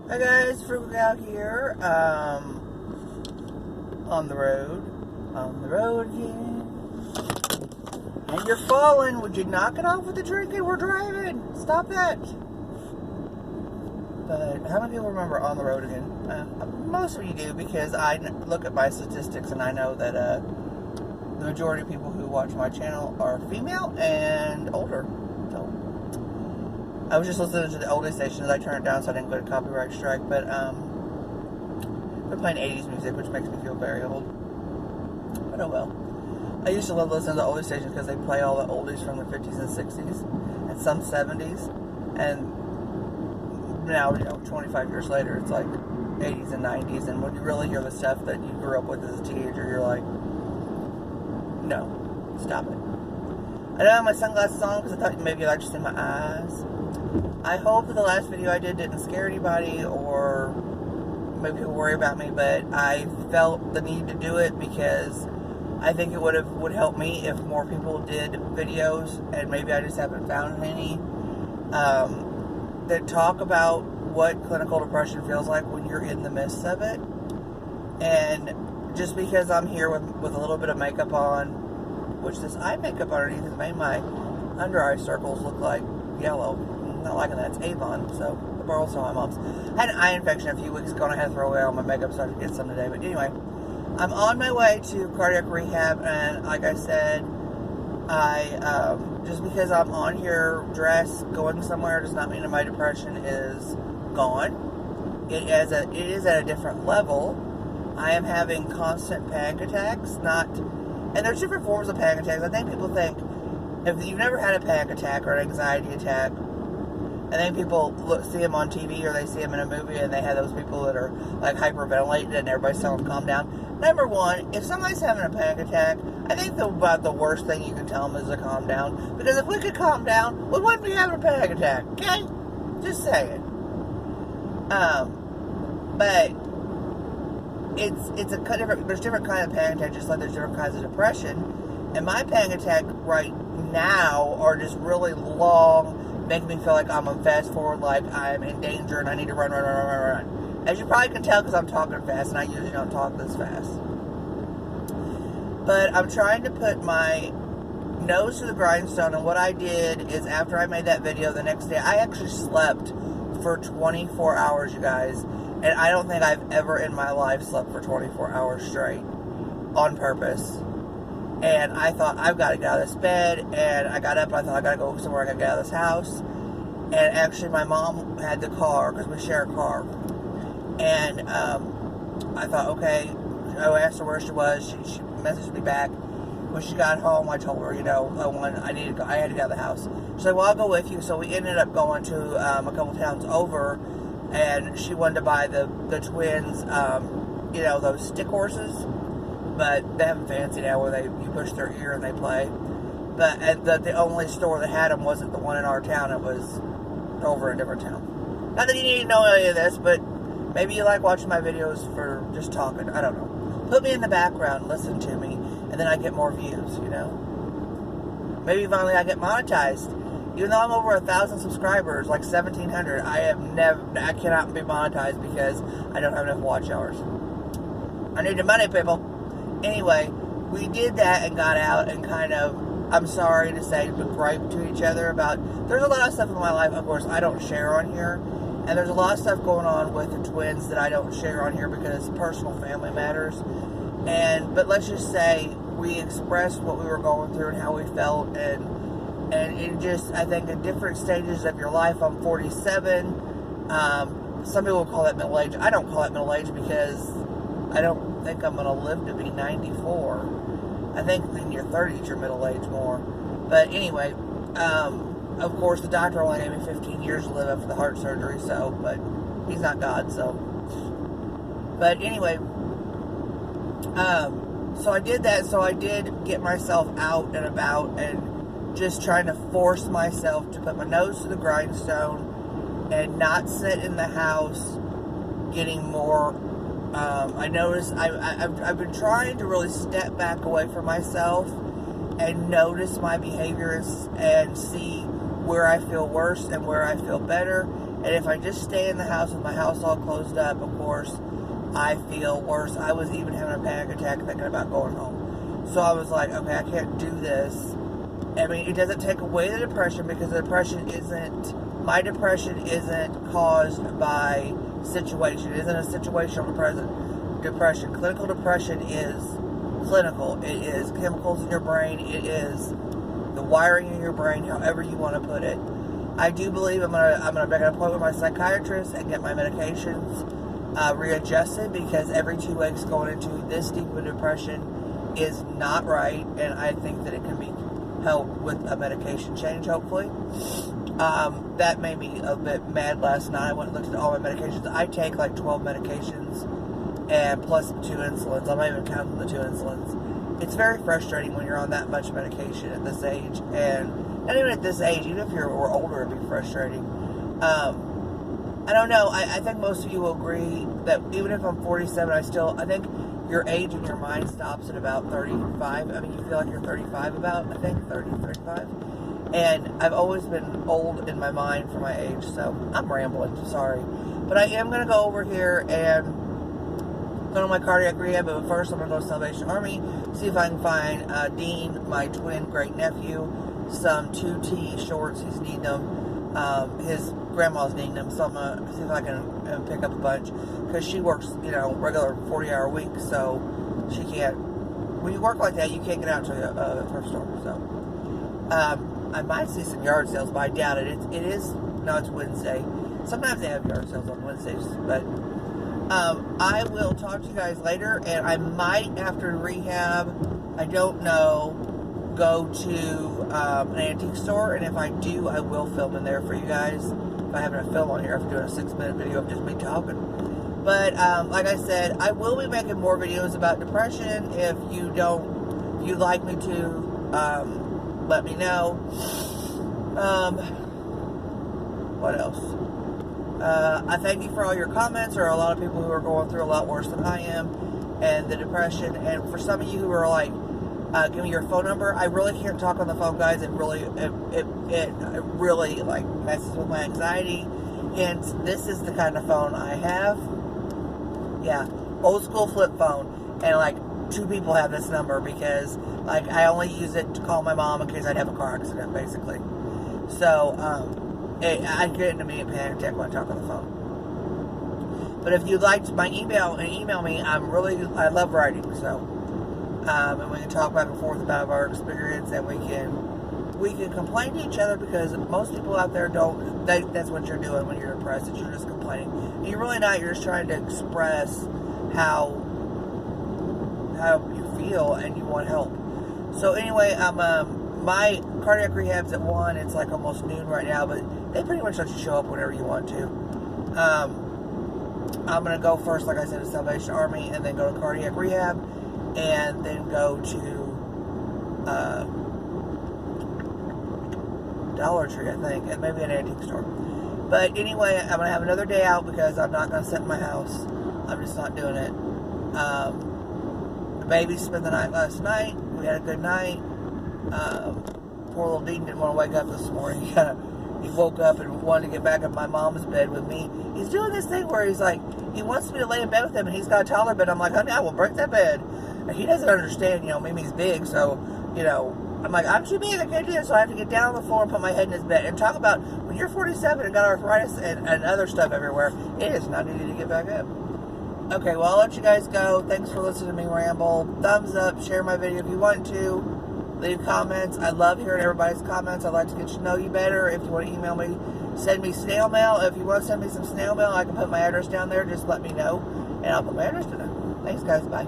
Hi guys, Frugal Gal here. On the road again. And you're falling. Would you knock it off with the drinking? We're driving. Stop that. But how many people remember On the Road Again? Most of you do, because I look at my statistics and I know that the majority of people who watch my channel are female and older. So I was just listening to the oldies station. I turned it down so I didn't get a copyright strike. But they're playing 80s music, which makes me feel very old. But oh well. I used to love listening to the oldies stations because they play all the oldies from the 50s and 60s and some 70s. And now, 25 years later, it's like 80s and 90s. And when you really hear the stuff that you grew up with as a teenager, you're like, no, stop it. I don't have my sunglasses on because I thought maybe you'd like to see my eyes. I hope that the last video I did didn't scare anybody or make people worry about me, but I felt the need to do it because I think it would help me if more people did videos, and maybe I just haven't found any, that talk about what clinical depression feels like when you're in the midst of it. And just because I'm here with a little bit of makeup on, which this eye makeup underneath has made my under eye circles look like yellow. I'm not liking that. It's Avon, so I borrowed some of my mom's. I had an eye infection a few weeks ago and I had to throw away all my makeup, so I had to get some today. But anyway, I'm on my way to cardiac rehab, and like I said, I just because I'm on here dressed going somewhere does not mean that my depression is gone. It is at a different level. I am having constant panic attacks, and there's different forms of panic attacks. I think people think, if you've never had a panic attack or an anxiety attack, I think people see them on TV or they see them in a movie and they have those people that are like hyperventilating and everybody's telling them calm down. Number one, if somebody's having a panic attack, I think about the worst thing you can tell them is to calm down. Because if we could calm down, we wouldn't be having a panic attack. Okay? Just saying. But there's different kinds of panic attack, just like there's different kinds of depression. And my panic attack right now are just really long, making me feel like I'm on fast forward, like I'm in danger and I need to run. As you probably can tell because I'm talking fast, and I usually don't talk this fast. But I'm trying to put my nose to the grindstone, and what I did is after I made that video the next day, I actually slept for 24 hours, you guys. And I don't think I've ever in my life slept for 24 hours straight on purpose. And I thought, I've got to get out of this bed. And I got up and I thought, I got to go somewhere. I got to get out of this house. And actually, my mom had the car because we share a car. And I thought, okay. I asked her where she was. She messaged me back. When she got home, I told her, I had to get out of the house. She's like, well, I'll go with you. So we ended up going to a couple towns over. And she wanted to buy the twins, those stick horses. But they have them fancy now where you push their ear and they play. But the only store that had them wasn't the one in our town. It was over in a different town. Not that you need to know any of this, but maybe you like watching my videos for just talking. I don't know. Put me in the background, listen to me, and then I get more views, Maybe finally I get monetized. Even though I'm over 1,000 subscribers, like 1,700, I cannot be monetized because I don't have enough watch hours. I need the money, people. Anyway, we did that and got out and kind of, I'm sorry to say, but gripe to each other about, there's a lot of stuff in my life, of course, I don't share on here. And there's a lot of stuff going on with the twins that I don't share on here because personal family matters. But let's just say we expressed what we were going through and how we felt, and it just, I think, at different stages of your life. I'm 47. Some people call that middle age. I don't call that middle age because I don't think I'm going to live to be 94. I think in your 30s, you're middle age more. But anyway, of course, the doctor only gave me 15 years to live after the heart surgery, but he's not God, so. But anyway, so I did that, so I did get myself out and about and just trying to force myself to put my nose to the grindstone and not sit in the house getting more. I noticed I've been trying to really step back away from myself and notice my behaviors and see where I feel worse and where I feel better, And if I just stay in the house with my house all closed up, of course, I feel worse. I was even having a panic attack thinking about going home. So I was like, okay, I can't do this. I mean, it doesn't take away the depression, because the depression isn't, my depression isn't caused by situation. It isn't a situational depression. Clinical depression is clinical. It is chemicals in your brain. It is the wiring in your brain, however you want to put it. I do believe I'm gonna make an appointment with my psychiatrist and get my medications readjusted, because every 2 weeks going into this deep of depression is not right, and I think that it can be helped with a medication change, hopefully. That made me a bit mad last night. I went and looked at all my medications. I take like 12 medications and plus 2 insulins. I'm not even counting the 2 insulins. It's very frustrating when you're on that much medication at this age, and not even at this age, even if you're older, it'd be frustrating. I don't know. I think most of you will agree that even if I'm 47, I think your age in your mind stops at about 35. I mean, you feel like you're 35 about, I think, 30, 35. And I've always been old in my mind for my age, so I'm rambling, sorry. But I am going to go over here and go to my cardiac rehab, but first I'm going to go to Salvation Army, see if I can find Dean, my twin great-nephew, some 2T shorts. He's needing them. His grandma's needing them, so I'm going to see if I can pick up a bunch, because she works, regular 40-hour week, so she can't, when you work like that, you can't get out to the thrift store, so, I might see some yard sales, but I doubt it. It's Wednesday. Sometimes they have yard sales on Wednesdays, but, I will talk to you guys later, and I might, after rehab, I don't know, go to an antique store, and if I do, I will film in there for you guys. If I have enough film on here, after doing a 6-minute video of just me talking. But like I said, I will be making more videos about depression. If you'd like me to, let me know. What else? I thank you for all your comments. There are a lot of people who are going through a lot worse than I am, and the depression. And for some of you who are like, give me your phone number. I really can't talk on the phone, guys. It really like messes with my anxiety. And this is the kind of phone I have. Yeah, old school flip phone. And like 2 people have this number, because like I only use it to call my mom in case I'd have a car accident, basically. So I get an immediate panic attack when I talk on the phone. But if you'd like my email me, I love writing. So. And we can talk back and forth about our experience, and we can complain to each other, because most people out there that's what you're doing when you're depressed, is you're just complaining. And you're really not, you're just trying to express how you feel, and you want help. So anyway, my cardiac rehab's at 1, it's like almost noon right now, but they pretty much let you show up whenever you want to. I'm going to go first, like I said, to Salvation Army, and then go to cardiac rehab, and then go to Dollar Tree, I think, and maybe an antique store. But anyway, I'm going to have another day out, because I'm not going to sit in my house. I'm just not doing it. The baby spent the night last night. We had a good night. Poor little Dean didn't want to wake up this morning. He woke up and wanted to get back in my mom's bed with me. He's doing this thing where he's like, he wants me to lay in bed with him, and he's got a taller bed. I'm like, honey, I will break that bed. And he doesn't understand, Mimi's big, so, I'm like, I'm too big, I can't do this, so I have to get down on the floor and put my head in his bed. And talk about, when you're 47 and got arthritis and other stuff everywhere, it is not easy to get back up. Okay, well, I'll let you guys go. Thanks for listening to me ramble. Thumbs up, share my video if you want to. Leave comments. I love hearing everybody's comments. I'd like to get to know you better. If you want to email me, send me snail mail. If you want to send me some snail mail, I can put my address down there. Just let me know, and I'll put my address down there. Thanks, guys. Bye.